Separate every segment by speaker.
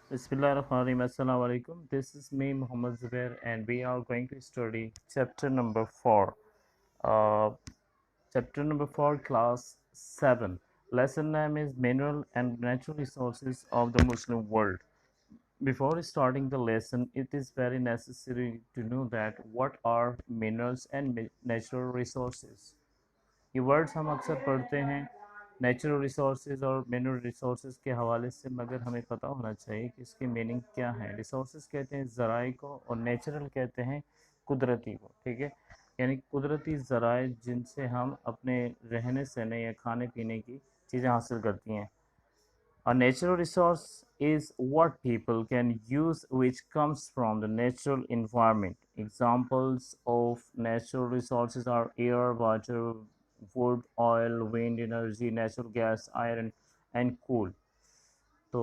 Speaker 1: Bismillahirrahmanirrahim. Assalamu alaikum. This is me, Muhammad Zubair, and we are going to study chapter number 4. Uh, chapter number 4, class 7. Lesson name is Mineral and Natural Resources of the Muslim World. Before starting the lesson, it is very necessary to know that what are minerals and natural resources. ये words हम अक्सर पढ़ते हैं natural resources और mineral resources के हवाले से, मगर हमें पता होना चाहिए कि इसकी मीनिंग क्या है। रिसोर्सेज कहते हैं ज़राए को और नेचुरल कहते हैं कुदरती को, ठीक है। यानी कुदरती ज़राए जिनसे हम अपने रहने सहने या खाने पीने की चीज़ें हासिल करती हैं। A natural resource is what people can use which comes from the natural environment. Examples of natural resources are air, water, wood, oil, wind energy, natural gas, iron and coal. तो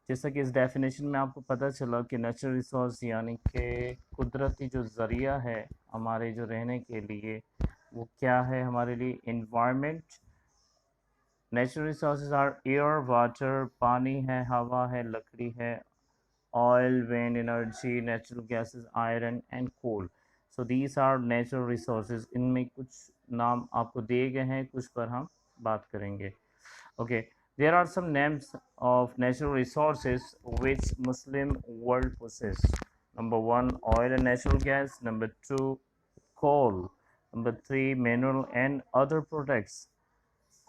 Speaker 1: जैसा कि इस डेफिनेशन में आपको पता चला कि natural resource यानी कि कुदरती जो ज़रिया है हमारे जो रहने के लिए, वो क्या है हमारे लिए। Environment, natural resources are air, water, पानी है, हवा है, लकड़ी है, oil, wind energy, natural gases, iron and coal. So these are natural resources. इनमें कुछ नाम आपको दिए गए हैं, कुछ पर हम बात करेंगे। Okay, there are some names of natural resources which Muslim world possess. Number one, oil and natural gas. Number two, coal. Number three, mineral and other products.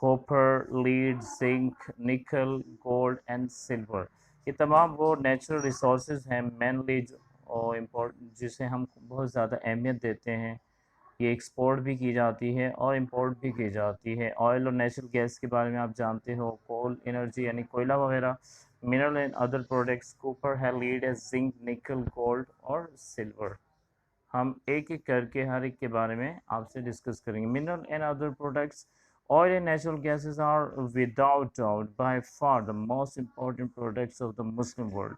Speaker 1: Copper, lead, zinc, निकल, गोल्ड एंड सिल्वर। ये तमाम वो natural resources हैं mainly और import जिसे हम बहुत ज़्यादा अहमियत देते हैं। ये एक्सपोर्ट भी की जाती है और इंपोर्ट भी की जाती है। ऑयल और नेचुरल गैस के बारे में आप जानते हो, कोल एनर्जी यानी कोयला वगैरह, mineral and other products, copper है, लीड है, जिंक, निकल, गोल्ड और सिल्वर। हम एक एक करके हर एक के बारे में आपसे डिस्कस करेंगे। Mineral and other products, oil and natural gases are without doubt by far the most important products of the Muslim world.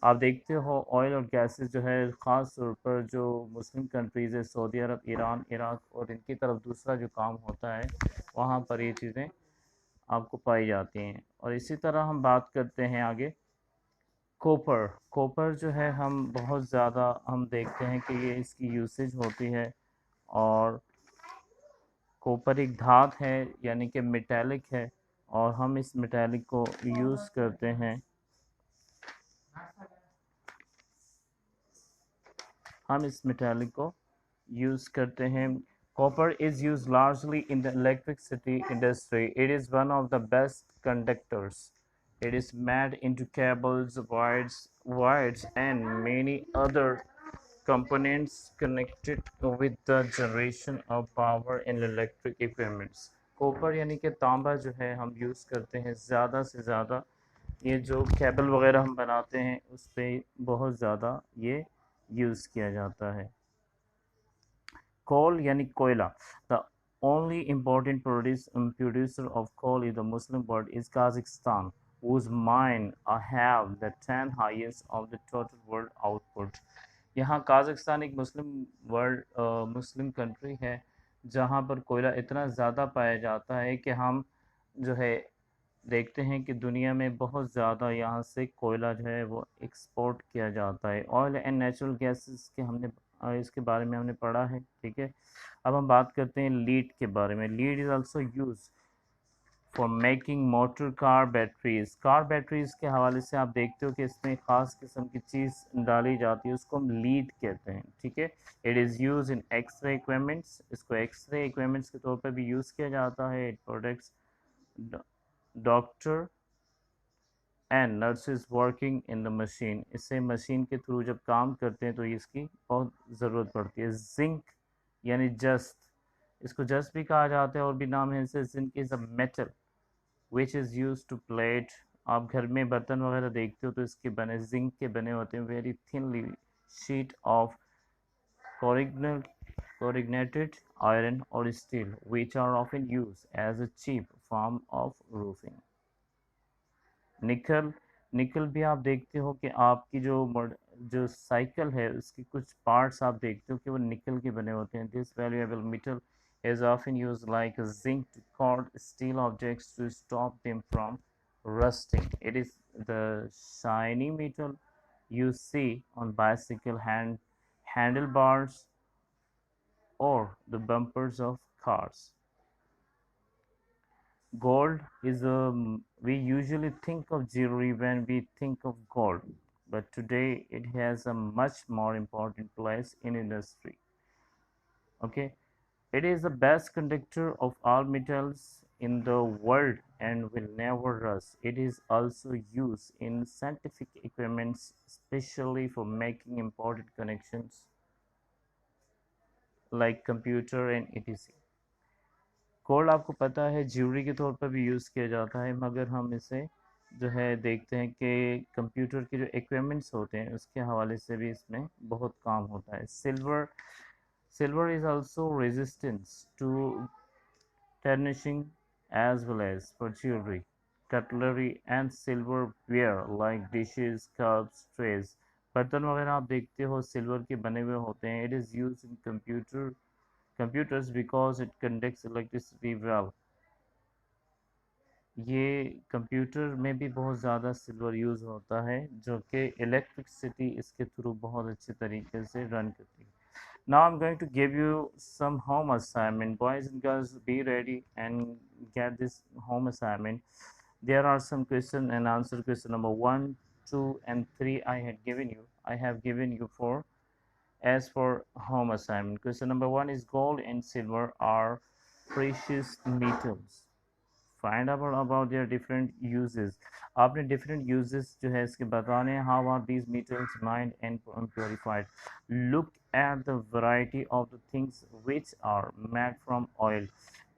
Speaker 1: आप देखते हो ऑयल और गैसेस जो है ख़ास तौर पर जो मुस्लिम कंट्रीज़ है, सऊदी अरब, ईरान, इराक और इनकी तरफ दूसरा जो काम होता है, वहाँ पर ये चीज़ें आपको पाई जाती हैं। और इसी तरह हम बात करते हैं आगे। कॉपर, कॉपर जो है हम बहुत ज़्यादा हम देखते हैं कि ये इसकी यूसेज होती है। और कॉपर एक धात है यानी कि मेटेलिक है, और हम इस मेटेलिक को यूज़ करते हैं, हम इस मेटेलिक को यूज़ करते हैं। Copper is use largely in the electricity industry. It is one of the best conductors. It is made into cables, wires, and many other components connected with the generation of power in electric equipments. Copper यानी कि तांबा जो है हम use करते हैं ज़्यादा से ज़्यादा, ये जो केबल वगैरह हम बनाते हैं उस पर बहुत ज़्यादा ये यूज़ किया जाता है। Coal यानी कोयला। The only important producer of coal in the Muslim world is Kazakhstan, whose mine have the 10 highest of the total world output. यहाँ काज़ाकस्तान एक मुस्लिम कंट्री है जहाँ पर कोयला इतना ज़्यादा पाया जाता है कि हम जो है देखते हैं कि दुनिया में बहुत ज़्यादा यहाँ से कोयला जो है वो एक्सपोर्ट किया जाता है। ऑयल एंड नेचुरल गैसेस के हमने इसके बारे में हमने पढ़ा है, ठीक है। अब हम बात करते हैं लीड के बारे में। Lead is also use for making motor car batteries. Car batteries के हवाले से आप देखते हो कि इसमें ख़ास किस्म की चीज़ डाली जाती है, उसको हम लीड कहते हैं, ठीक है। It is use in x ray equipments. इसको एक्सरे इक्विपमेंट्स के तौर पर भी यूज़ किया जाता है। It products doctor and nurses working in the machine. इससे मशीन के थ्रू जब काम करते हैं तो इसकी बहुत ज़रूरत पड़ती है। जिंक यानी जस्त, इसको जस्त भी कहा जाता है और भी नाम है इसे। Zinc is a metal which is use to plate. आप घर में बर्तन वगैरह देखते हो तो इसके बने जिंक के बने होते हैं। Very thinly sheet of corrugated iron or steel which are often used as a cheap form of roofing. निकल, निकल भी आप देखते हो कि आपकी जो साइकिल है उसकी कुछ पार्ट्स आप देखते हो कि वो निकल के बने होते हैं। This valuable metal is often used like a zinc to cord steel objects to stop them from rusting. It is the shiny metal you see on bicycle handlebars or the bumpers of cars. Gold is we usually think of jewelry when we think of gold, but today it has a much more important place in industry. Okay, it is the best conductor of all metals in the world and will never rust. It is also used in scientific equipments, especially for making important connections like computer and etc. Code आपको पता है jury के तौर पर भी use किया जाता है, मगर हम इसे जो है देखते हैं कि कंप्यूटर के जो इक्विपमेंट्स होते हैं उसके हवाले से भी इसमें बहुत काम होता है. Silver is also resistance to tarnishing as well as for jewelry, cutlery and silverware like dishes, cups, trays. बर्तन वगैरह आप देखते हो सिल्वर के बने हुए होते हैं. It is used in computers because it conducts electricity well. ये कंप्यूटर में भी बहुत ज़्यादा सिल्वर यूज़ होता है जो कि इलेक्ट्रिसिटी इसके थ्रू बहुत अच्छे तरीके से रन करती है. Now I'm going to give you some home assignment. Boys and girls, be ready and get this home assignment. There are some question and answer. Question number 1, 2 and 3 I had given you. I have given you 4 as for home assignment. Question number 1 is gold and silver are precious metals. Find out about their different uses. आपने different uses जो है इसके बताने हैं. How are these metals mined and purified? Look at the variety of the things which are made from oil.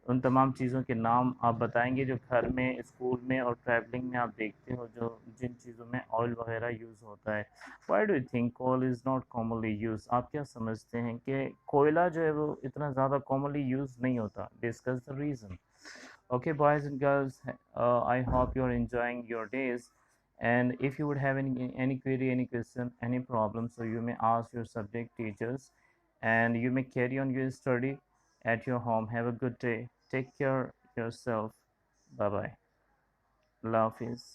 Speaker 1: उन तमाम चीज़ों के नाम आप बताएंगे जो घर में, स्कूल में और ट्रैवलिंग में आप देखते हो जो जिन चीज़ों में ऑयल वगैरह यूज़ होता है. Why do you think coal is not commonly used? आप क्या समझते हैं कि कोयला जो है वो इतना ज़्यादा commonly यूज़ नहीं होता? Discuss the reason. Okay, boys and girls, I hope you're enjoying your days. And if you would have any query, any question, any problem, so you may ask your subject teachers, and you may carry on your study at your home. Have a good day. Take care yourself. Bye bye. Love is.